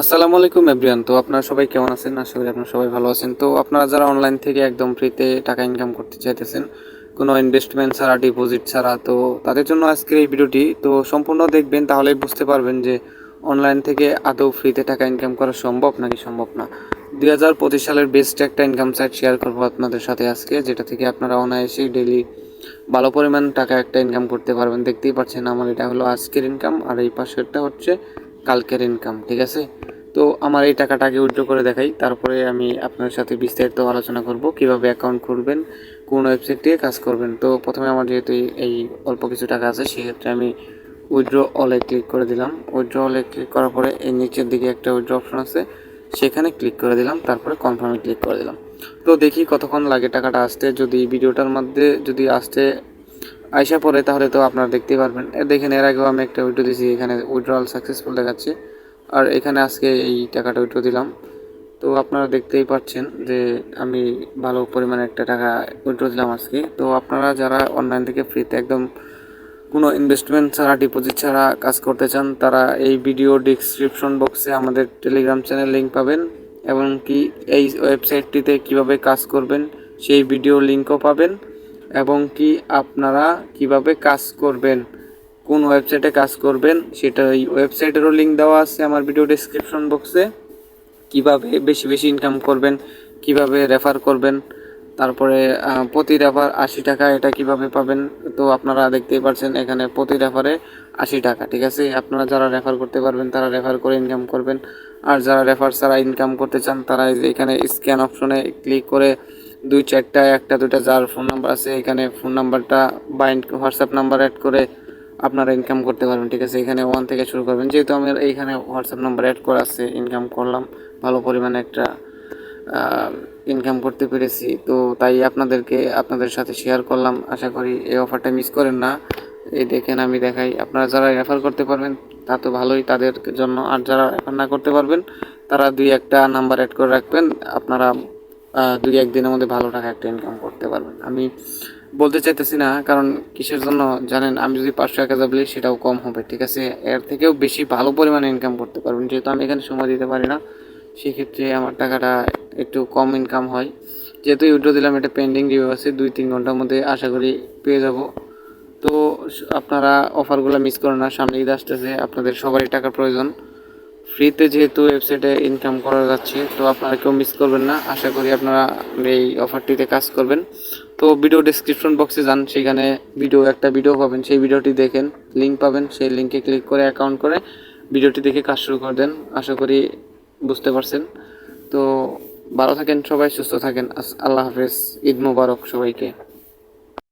আসসালামু আলাইকুম এভরিওয়ান। তো আপনারা সবাই কেমন আছেন? আশা করি আপনারা সবাই ভালো আছেন। তো আপনারা যারা অনলাইন থেকে একদম ফ্রিতে টাকা ইনকাম করতে চাইতেছেন, কোনো ইনভেস্টমেন্ট ছাড়া, ডিপোজিট ছাড়া, তো তাদের জন্য আজকের এই ভিডিওটি। তো সম্পূর্ণ দেখবেন, তাহলেই বুঝতে পারবেন যে অনলাইন থেকে আদৌ ফ্রিতে টাকা ইনকাম করা সম্ভব নাকি সম্ভব না। 2025 সালের বেস্ট একটা ইনকাম সাইট শেয়ার করবো আপনাদের সাথে আজকে, যেটা থেকে আপনারা অনায়াসেই ডেইলি ভালো পরিমাণ টাকা একটা ইনকাম করতে পারবেন। দেখতেই পাচ্ছেন আমার এটা হলো আজকের ইনকাম, আর এই পাশেরটা হচ্ছে কালকের ইনকাম, ঠিক আছে? তো আমার এই টাকাটাকে উইথড্র করে দেখাই, তারপরে আমি আপনার সাথে বিস্তারিত আলোচনা করব কিভাবে অ্যাকাউন্ট খুলবেন, কোন ওয়েবসাইট দিয়ে কাজ করবেন। তো প্রথমে আমার যেহেতু এই অল্প কিছু টাকা আছে, সেক্ষেত্রে আমি উইথড্র অলে ক্লিক করে দিলাম। উইথড্র অলে ক্লিক করার পরে এই নিচের দিকে একটা উইথড্র অপশন আছে, সেখানে ক্লিক করে দিলাম, তারপরে কনফার্মে ক্লিক করে দিলাম। তো দেখি কতক্ষণ লাগে টাকাটা আসতে। যদি ভিডিওটার মধ্যে যদি আসতে আইসা পড়ে তাহলে তো আপনারা দেখতেই পারবেন। দেখেন, এর আগেও আমি একটা উইথড্র দিয়েছি, এখানে উইথড্রয়াল সাকসেসফুল দেখাচ্ছে, আর এখানে আজকে এই টাকাটা উইথড্র দিলাম। তো আপনারা দেখতেই পাচ্ছেন যে আমি ভালো পরিমাণে একটা টাকা উইথড্র দিলাম আজকে। তো আপনারা যারা অনলাইন থেকে ফ্রিতে একদম কোনো ইনভেস্টমেন্ট ছাড়া, ডিপোজিট ছাড়া কাজ করতে চান, তারা এই ভিডিও ডিসক্রিপশন বক্সে আমাদের টেলিগ্রাম চ্যানেল লিঙ্ক পাবেন, এবং কি এই ওয়েবসাইটটিতে কিভাবে কাজ করবেন সেই ভিডিও লিঙ্কও পাবেন, এবং কি আপনারা কিভাবে কাজ করবেন, কোন ওয়েবসাইটে কাজ করবেন সেটা এই ওয়েবসাইটেরও লিঙ্ক দেওয়া আছে আমার ভিডিও ডেসক্রিপশন বক্সে। কিভাবে বেশি বেশি ইনকাম করবেন, কিভাবে রেফার করবেন, তারপরে প্রতি রেফার 80 টাকা, এটা কিভাবে পাবেন। তো আপনারা দেখতেই পাচ্ছেন এখানে প্রতি রেফারে 80 টাকা, ঠিক আছে? আপনারা যারা রেফার করতে পারবেন তারা রেফার করে ইনকাম করবেন, আর যারা রেফার ছাড়া ইনকাম করতে চান তারা এখানে স্ক্যান অপশনে ক্লিক করে 2-4টা, 1-2টা যার ফোন নাম্বার আছে এখানে ফোন নাম্বারটা বাইন্ড হোয়াটসঅ্যাপ নাম্বার অ্যাড করে আপনারা ইনকাম করতে পারবেন, ঠিক আছে? এখানে 1 থেকে শুরু করবেন। যেহেতু আমার এইখানে হোয়াটসঅ্যাপ নাম্বার অ্যাড করা আছে, ইনকাম করলাম, ভালো পরিমাণে একটা ইনকাম করতে পেরেছি, তো তাই আপনাদের সাথে শেয়ার করলাম। আশা করি এই অফারটা মিস করেন না। এই দেখেন, আমি দেখাই, আপনারা যারা রেফার করতে পারবেন তা তো ভালোই তাদের জন্য, আর যারা রেফার না করতে পারবেন তারা 2-1টা নাম্বার অ্যাড করে রাখবেন। আপনারা 2-1 দিনের মধ্যে ভালো টাকা একটা ইনকাম করতে পারবেন। আমি বলতে চাইতেছি না, কারণ কিসের জন্য জানেন? আমি যদি 500-1000 বলি সেটাও কম হবে, ঠিক আছে? এর থেকেও বেশি ভালো পরিমাণে ইনকাম করতে পারবেন। যেহেতু আমি এখানে সময় দিতে পারি না, সেক্ষেত্রে আমার টাকাটা একটু কম ইনকাম হয়। যেহেতু উইথড্র দিলাম, এটা পেন্ডিং রিভিউ আছে, 2-3 ঘন্টার মধ্যে আশা করি পেয়ে যাব। তো আপনারা অফারগুলো মিস করেন না, সামনে ঈদ আসতেছে, আপনাদের সবারই টাকার প্রয়োজন। ফ্রিতে যেহেতু ওয়েবসাইটে ইনকাম করা যাচ্ছে, তো আপনারা কেউ মিস করবেন না। আশা করি আপনারা এই অফারটিতে কাজ করবেন। তো ভিডিও ডেসক্রিপশন বক্সে যান, সেখানে একটা ভিডিও পাবেন, সেই ভিডিওটি দেখেন, লিঙ্ক পাবেন, সেই লিঙ্কে ক্লিক করে অ্যাকাউন্ট করে ভিডিওটি দেখে কাজ শুরু করে দেন। আশা করি বুঝতে পারছেন। তো ভালো থাকেন সবাই, সুস্থ থাকেন। আল্লাহ হাফেজ, ঈদ মোবারক সবাইকে।